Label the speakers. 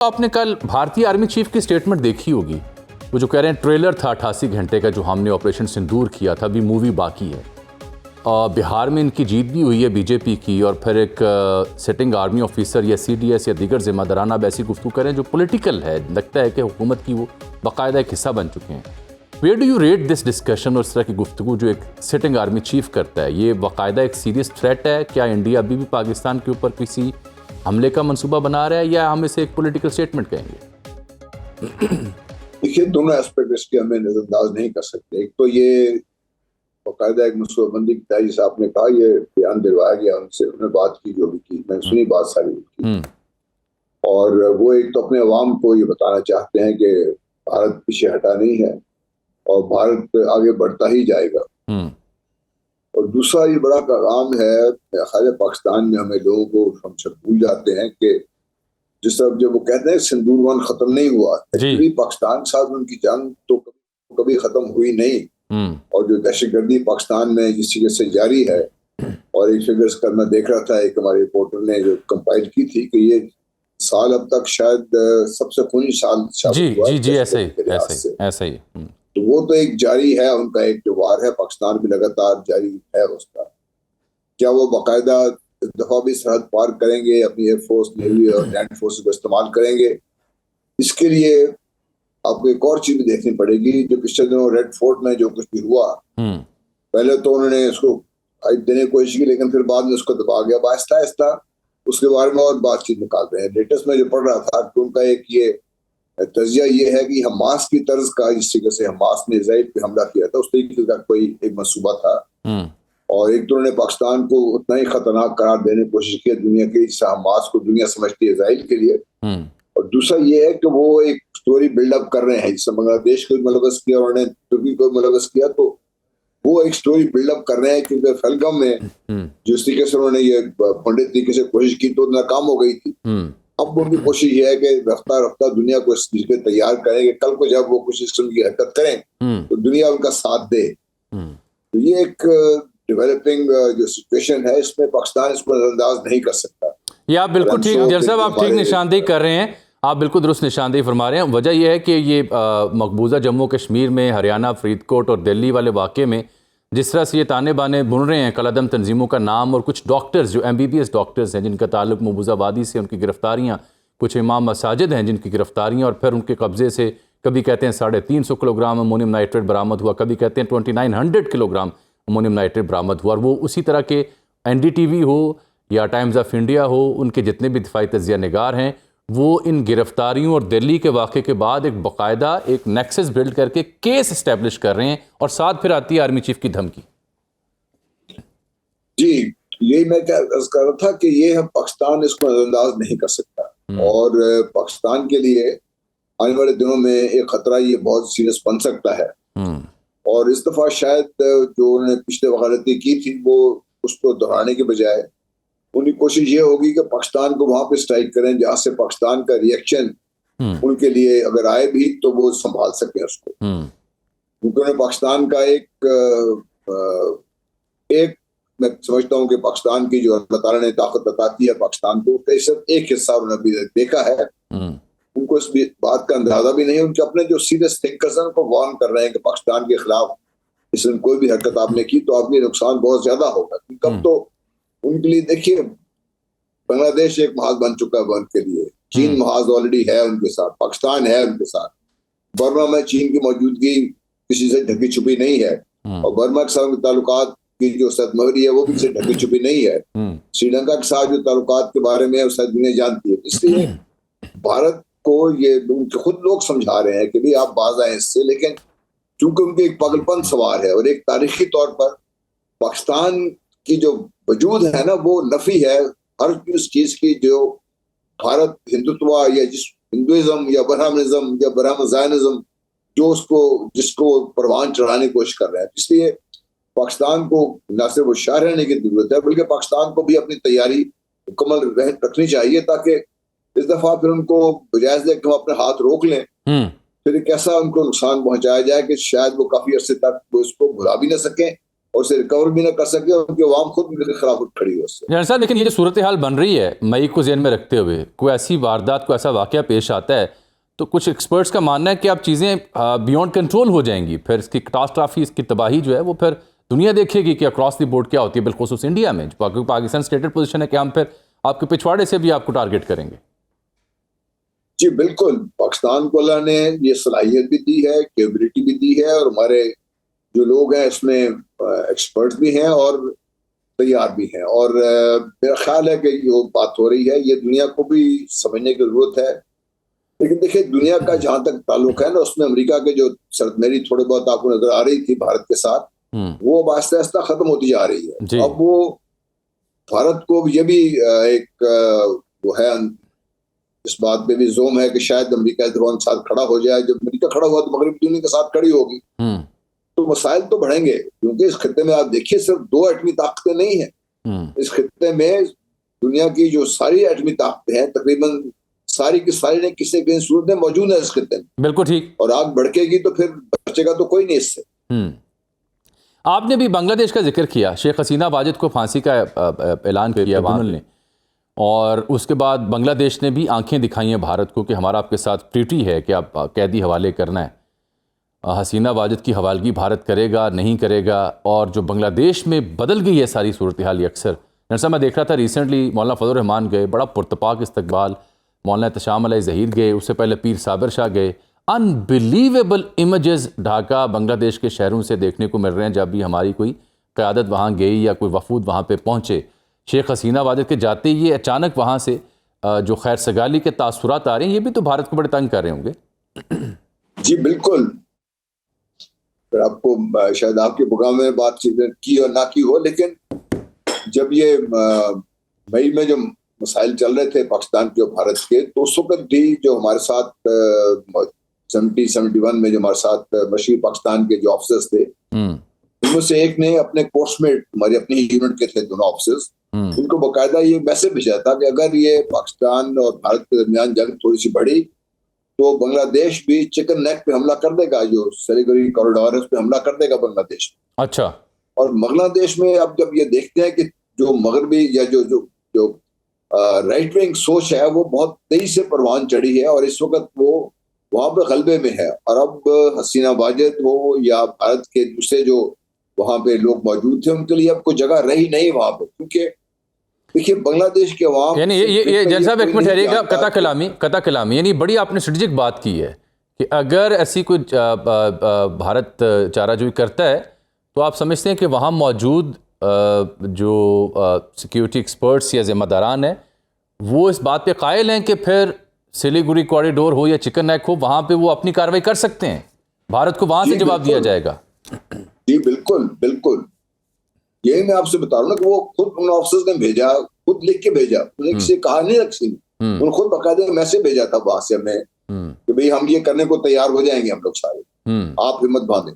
Speaker 1: आपने कल भारतीय आर्मी चीफ की स्टेटमेंट देखी होगी, वो जो कह रहे हैं ट्रेलर था 88 घंटे का जो हमने ऑपरेशन सिंदूर किया था, अभी मूवी बाकी है। बिहार में इनकी जीत भी हुई है बीजेपी की, और फिर एक सिटिंग आर्मी ऑफिसर या सीडीएस या दीगर जिम्मेदाराना अब ऐसी गुफ्तगू करें जो पॉलिटिकल है, लगता है कि हुकूमत की वो बाकायदा एक हिस्सा बन चुके हैं। Where do you rate this discussion और इस तरह की गुफ्तगू जो एक सिटिंग आर्मी चीफ करता है, ये बाकायदा एक सीरियस थ्रेट है? क्या इंडिया अभी भी पाकिस्तान के ऊपर किसी हमले का मंसूबा बना रहा है, या हम इसे एक पॉलिटिकल स्टेटमेंट कहेंगे?
Speaker 2: देखिए, दोनों एस्पेक्ट इसके हमें नजरअंदाज नहीं कर सकते। एक तो ये बाकायदा एक मनसूबाबंदी की था, जिसे आपने कहा, ये बयान दिलवाया गया उनसे, उन्होंने बात की जो भी की, मैंने सुनी बात सारी की। और वो एक तो अपने अवाम को ये बताना चाहते हैं कि भारत पीछे हटा नहीं है और भारत आगे बढ़ता ही जाएगा। और दूसरा ये बड़ा पैगाम है, खाली पाकिस्तान में हमें लोगों को हम सब भूल जाते हैं कि जिस तरह जब वो कहते हैं सिंदूर वन खत्म नहीं हुआ, एक्चुअली पाकिस्तान के साथ उनकी जंग तो कभी खत्म हुई नहीं। और जो दहशतगर्दी पाकिस्तान में जिस तरीके से जारी है, और एक फिगर्स का मैं देख रहा था, एक हमारे रिपोर्टर ने जो कंपाइल की थी कि ये साल अब तक शायद सबसे खूनी साल
Speaker 1: ऐसा ही।
Speaker 2: तो वो तो एक जारी है, उनका एक जो वार है पाकिस्तान भी लगातार जारी है उसका। क्या वो बाकायदा इस दफा भी सरहद पार करेंगे, अपनी एयरफोर्स, नेवी और लैंड फोर्स को इस्तेमाल करेंगे? इसके लिए आपको एक और चीज भी देखनी पड़ेगी। जो पिछले दिनों रेड फोर्ट में जो कुछ भी हुआ, पहले तो उन्होंने उसको हाइप देने की कोशिश की, लेकिन फिर बाद में उसको दबा गया। आहिस्ता आहिस्ता उसके बारे में और बातचीत निकाल रहे हैं। लेटेस्ट में जो पढ़ रहा था कि उनका एक ये तजिया ये है कि हमास की तर्ज का, जिस तरीके से हमास ने इजराइल पे हमला किया था, उस तरीके का कोई एक मंसूबा था। और एक तो उन्होंने पाकिस्तान को उतना ही खतरनाक करार देने की कोशिश की दुनिया के, जिससे हमास को दुनिया समझती है इजराइल के लिए। और दूसरा ये है कि वो एक स्टोरी बिल्डअप कर रहे हैं, जिससे बांग्लादेश को मुलव्वस किया, उन्होंने तुर्की को मुलव्वस किया, तो वो एक स्टोरी बिल्डअप कर रहे हैं। क्योंकि फलगम में जिस तरीके से उन्होंने ये पंडित तरीके से कोशिश की तो नाकाम हो गई थी। अब उनकी कोशिश ये है कि रफ्ता रफ्ता दुनिया को इस चीज पे तैयार करेंगे, कल को जब वो कुछ इस किस्म की हरकत करें तो दुनिया उनका साथ दे। तो ये एक डेवलपिंग जो सिचुएशन है, इसमें पाकिस्तान इसको नजरअंदाज नहीं कर सकता।
Speaker 1: ये आप बिल्कुल ठीक, जर साहब आप ठीक निशानदेही कर रहे हैं, आप बिल्कुल दुरुस्त निशानदेही फरमा रहे हैं। वजह यह है कि ये मकबूजा जम्मू कश्मीर में, हरियाणा, फरीदकोट और दिल्ली वाले वाक़े में जिस तरह से ये ताने बाने बुन रहे हैं, कलादम तंजीमों का नाम, और कुछ डॉक्टर्स जो MBBS डॉक्टर्स हैं जिनका ताल्लुक मकबूजा वादी से, उनकी गिरफ्तारियाँ, कुछ इमाम मसाजिद हैं जिनकी गिरफ्तारियाँ, और फिर उनके कब्ज़े से कभी कहते हैं 350 किलोग्राम अमोनियम नाइट्रेट बरामद हुआ, कभी कहते हैं 2900 किलोग्राम अमोनियम नाइट्रेट बरामद हुआ। और वो उसी तरह के NDTV हो या टाइम्स ऑफ इंडिया हो, उनके जितने भी दिफाई तजिया निगार हैं, वो इन गिरफ्तारियों और दिल्ली के वाक़े के बाद एक बाकायदा एक नेक्सस बिल्ड करके केस इस्टेब्लिश कर रहे हैं, और साथ फिर आती है आर्मी चीफ की धमकी।
Speaker 2: जी, यही मैं क्या कर रहा था कि ये हम पाकिस्तान इसको नजरअंदाज नहीं कर सकता, और पाकिस्तान के लिए आने वाले दिनों में एक खतरा ये बहुत सीरियस बन सकता है। और इस दफा शायद जो उन्होंने पिछले वकालतें की थी, वो उसको दोहराने के बजाय उनकी कोशिश ये होगी कि पाकिस्तान को वहां पे स्ट्राइक करें जहां से पाकिस्तान का रिएक्शन उनके लिए अगर आए भी तो वो संभाल सकें उसको। क्योंकि उन्हें पाकिस्तान का एक मैं समझता हूँ कि पाकिस्तान की जो अल्लाह ताला ने ताकत बताती है पाकिस्तान को, सिर्फ एक हिस्सा उन्होंने अभी देखा है। उनको इस बात का अंदाजा भी नहीं। उनके अपने जो सीरियस थिंकर्स हैं उनको वार्न कर रहे हैं कि पाकिस्तान के खिलाफ इसमें कोई भी हरकत आपने की तो आपके नुकसान बहुत ज्यादा होगा। कब तो उनके लिए देखिए, बांग्लादेश एक महाज बन चुका है वर्ल्ड के लिए, चीन महाज ऑलरेडी है उनके साथ, पाकिस्तान है उनके साथ, बर्मा में चीन की मौजूदगी किसी से ढकी छुपी नहीं है, और बर्मा के साथ ताल्लुकात की जो सदमहरी है वो भी ढकी छुपी नहीं है। श्रीलंका के साथ जो ताल्लुकात के बारे में शायद दुनिया जानती है। इसलिए भारत को ये खुद लोग समझा रहे हैं कि भाई आप बाज आए इससे, लेकिन चूंकि उनके एक पागलपन सवार है और एक तारीखी तौर पर पाकिस्तान की जो वजूद है ना, वो नफी है हर उस चीज की जो भारत हिंदुत्व या जिस हिंदुइज्म या ब्राह्मणिज्म या ब्राह्मण जो जिसको परवान चढ़ाने की कोशिश कर रहे हैं। इसलिए पाकिस्तान को न सिर्फ होशियार रहने की जरूरत है, बल्कि पाकिस्तान को भी अपनी तैयारी मुकम्मल रखनी चाहिए, ताकि इस दफा फिर उनको बजाय दे कि हम अपने हाथ रोक लें, फिर एक ऐसा उनको नुकसान पहुंचाया जाए कि शायद वो काफी अरसे तक वो इसको भुला भी ना सकें और उसे रिकवर भी ना कर सके, उनके अवाम खुद उनके खिलाफ उठ खड़ी हो उससे।
Speaker 1: जनरल साहब, लेकिन ये जो सूरत हाल बन रही है मई को ज़हन में रखते हुए, कोई ऐसी वारदात, कोई ऐसा वाक़या पेश आता है तो कुछ एक्सपर्ट्स का मानना है कि अब चीज़ें बियॉन्ड कंट्रोल हो जाएंगी, फिर इसकी कैटास्ट्रॉफी, इसकी तबाही जो है वो फिर दुनिया देखेगी कि अक्रॉस द बोर्ड क्या होती है, बिलखुसूस इंडिया में जो पाकिस्तान स्टेटेड पोजीशन है कि हम फिर आपके पिछवाड़े से भी आपको टारगेट करेंगे।
Speaker 2: जी बिल्कुल, पाकिस्तान को अल्लाह ने ये सलाहियत भी दी है, कैपेबिलिटी भी दी है, और हमारे जो लोग हैं इसमें एक्सपर्ट भी हैं और तैयार भी हैं। और मेरा ख्याल है कि जो बात हो रही है ये दुनिया को भी समझने की जरूरत है। लेकिन देखिए, दुनिया का जहां तक ताल्लुक है ना, उसमें अमेरिका के जो सरदमेरी थोड़े बहुत आपको नजर आ रही थी भारत के साथ, वो अब आहिस्ता आहिस्ता खत्म होती जा रही है। अब वो भारत को ये भी एक वो है, इस बात पे भी जोम है कि शायद अमेरिका इस दौरान साथ खड़ा हो जाए। जब अमेरिका खड़ा हुआ तो मगरबी दुनिया के साथ खड़ी होगी, तो मसाइल तो बढ़ेंगे। क्योंकि इस खत्ते में आप देखिए सिर्फ 2 एटमी ताकतें नहीं है। इस खत्ते में दुनिया की जो सारी एटमी ताकतें हैं, तकरीबन सारी की सारी ने किसी न किसी सूरत में मौजूद है इस खत्ते में।
Speaker 1: बिल्कुल ठीक।
Speaker 2: और आग भड़केगी तो फिर बचेगा तो कोई नहीं इससे।
Speaker 1: आपने भी बांग्लादेश का जिक्र किया, शेख हसीना वाजिद को फांसी का ऐलान किया ट्रिब्यूनल ने, और उसके बाद बांग्लादेश ने भी आंखें दिखाई हैं भारत को कि हमारा आपके साथ ट्रीटी है कि आप कैदी हवाले करना है। हसीना वाजिद की हवालगी भारत करेगा नहीं करेगा, और जो बांग्लादेश में बदल गई है सारी सूरत हाल, अक्सर जैसा मैं देख रहा था रिसेंटली मौलाना फजल रहमान गए, बड़ा पुरतपाक इस्तकबाल, मौलाना तशाम अलैहि ज़हीर गए, उससे पहले पीर साबिर शाह गए। अनबिलीवेबल इमेजेस ढाका बांग्लादेश के शहरों से देखने को मिल रहे हैं जब भी हमारी कोई क़यादत वहाँ गई या कोई वफूद वहाँ पे पहुँचे। शेख हसीना वाजिद के जाते ही ये अचानक वहाँ से जो खैर सगाली के तासुरात आ रहे हैं, ये भी तो भारत को बड़े तंग कर रहे होंगे।
Speaker 2: जी बिल्कुल, फिर आपको शायद आपके प्रोग्राम में बातचीत की और ना की हो, लेकिन जब ये मई में जो मसाइल चल रहे थे पाकिस्तान के और भारत के, तो उस वक्त भी जो हमारे साथ 71 में जो हमारे साथ मशहूर पाकिस्तान के जो ऑफिसर्स थे, उनमें से एक ने अपने कोर्समेट, हमारी अपनी यूनिट के थे दोनों ऑफिसर्स, उनको बाकायदा ये मैसेज भेजा था कि अगर ये पाकिस्तान और भारत के दरमियान जंग थोड़ी सी बढ़ी तो बांग्लादेश भी चिकन नेक पे हमला कर देगा, जो सिलीगुड़ी कॉरिडोर है उस पे हमला कर देगा बांग्लादेश।
Speaker 1: अच्छा।
Speaker 2: और बांग्लादेश में अब जब ये देखते हैं कि जो मगरबी या जो जो जो राइट विंग सोच है वो बहुत तेजी से परवान चढ़ी है, और इस वक्त वो वहां पे गलबे में है। और अब हसीना वाजिद हो या भारत के दूसरे जो वहां पे लोग मौजूद थे, उनके लिए अब कोई जगह रही नहीं वहां पे। क्योंकि देखिए बांग्लादेश के अवाम,
Speaker 1: यानी ये जैन साहब एक मिनट ठहरिएगा, कता कलामी यानी बड़ी आपने स्ट्रेटेजिक बात की है कि अगर ऐसी कोई भारत चाराजोई करता है तो आप समझते हैं कि वहाँ मौजूद जो सिक्योरिटी एक्सपर्ट्स या जिम्मेदारान हैं वो इस बात पे कायल हैं कि फिर सिलीगुड़ी कॉरिडोर हो या चिकन नेक हो, वहाँ पे वो अपनी कार्रवाई कर सकते हैं, भारत को वहाँ से जवाब दिया जाएगा।
Speaker 2: जी बिल्कुल बिल्कुल, यही मैं आपसे बता रहा हूँ ना कि वो खुद उन ऑफिसर्स ने भेजा, खुद लिख के भेजा, उन्हें किसी कहा नहीं रखी, उन्होंने खुद बाकायदा मैसेज भेजा था वहां से हमें कि भाई हम ये करने को तैयार हो जाएंगे हम लोग सारे, आप हिम्मत बांधें।